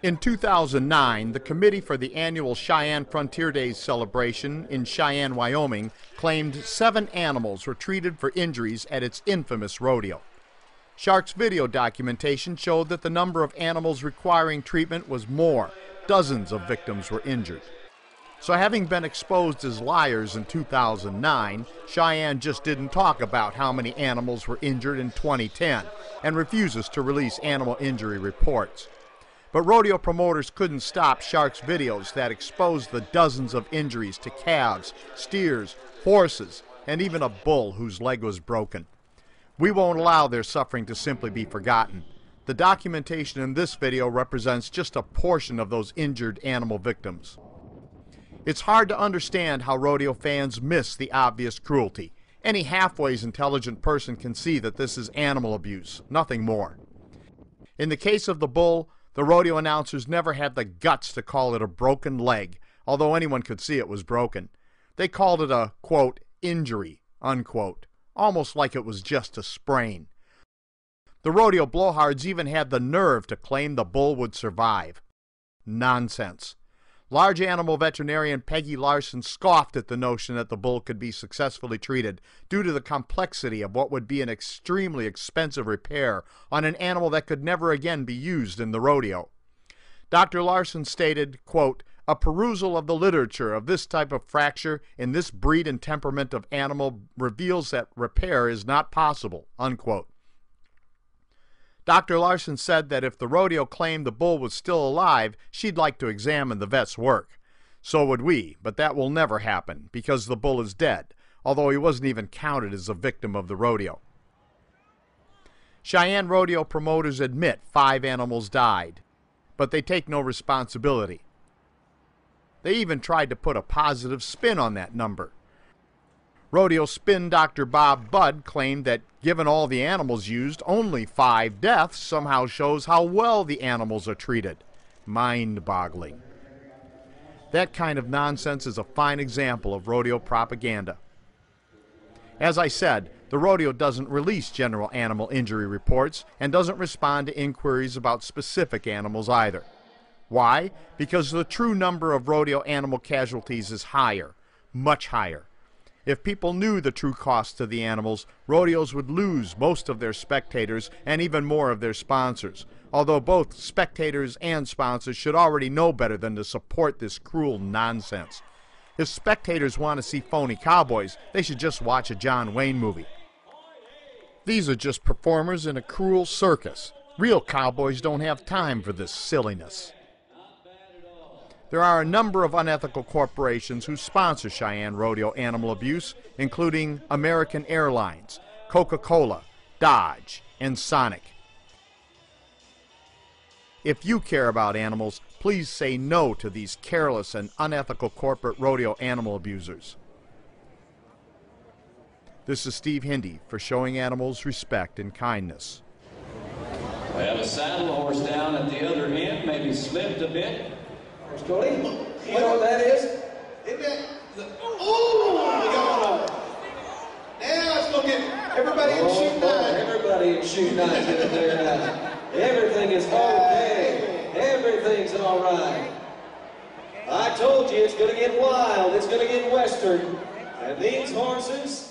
In 2009, the committee for the annual Cheyenne Frontier Days celebration in Cheyenne, Wyoming, claimed 7 animals were treated for injuries at its infamous rodeo. Shark's video documentation showed that the number of animals requiring treatment was more. Dozens of victims were injured. So having been exposed as liars in 2009, Cheyenne just didn't talk about how many animals were injured in 2010 and refuses to release animal injury reports. But rodeo promoters couldn't stop Shark's videos that exposed the dozens of injuries to calves, steers, horses, and even a bull whose leg was broken. We won't allow their suffering to simply be forgotten. The documentation in this video represents just a portion of those injured animal victims. It's hard to understand how rodeo fans miss the obvious cruelty. Any halfways intelligent person can see that this is animal abuse, nothing more. In the case of the bull, the rodeo announcers never had the guts to call it a broken leg, although anyone could see it was broken. They called it a, quote, injury, unquote, almost like it was just a sprain. The rodeo blowhards even had the nerve to claim the bull would survive. Nonsense. Large animal veterinarian Peggy Larson scoffed at the notion that the bull could be successfully treated due to the complexity of what would be an extremely expensive repair on an animal that could never again be used in the rodeo. Dr. Larson stated, quote, "A perusal of the literature of this type of fracture in this breed and temperament of animal reveals that repair is not possible," unquote. Dr. Larson said that if the rodeo claimed the bull was still alive, she'd like to examine the vet's work. So would we, but that will never happen because the bull is dead, although he wasn't even counted as a victim of the rodeo. Cheyenne rodeo promoters admit 5 animals died, but they take no responsibility. They even tried to put a positive spin on that number. Rodeo spin Dr. Bob Budd claimed that given all the animals used, only 5 deaths somehow shows how well the animals are treated. Mind-boggling. That kind of nonsense is a fine example of rodeo propaganda. As I said, the rodeo doesn't release general animal injury reports and doesn't respond to inquiries about specific animals either. Why? Because the true number of rodeo animal casualties is higher, much higher. If people knew the true cost to the animals, rodeos would lose most of their spectators and even more of their sponsors, although both spectators and sponsors should already know better than to support this cruel nonsense. If spectators want to see phony cowboys, they should just watch a John Wayne movie. These are just performers in a cruel circus. Real cowboys don't have time for this silliness. There are a number of unethical corporations who sponsor Cheyenne rodeo animal abuse, including American Airlines, Coca-Cola, Dodge, and Sonic. If you care about animals, please say no to these careless and unethical corporate rodeo animal abusers. This is Steve Hindy for Showing Animals Respect and Kindness. We have a saddle horse down at the other end, maybe slipped a bit. Cody, you know what that is? Isn't that? Oh, we got one. Now it's looking. Everybody in shoot 9. Everybody in shoot 9 is in there now. Everything is okay. Everything's all right. I told you it's going to get wild. It's going to get western. And these horses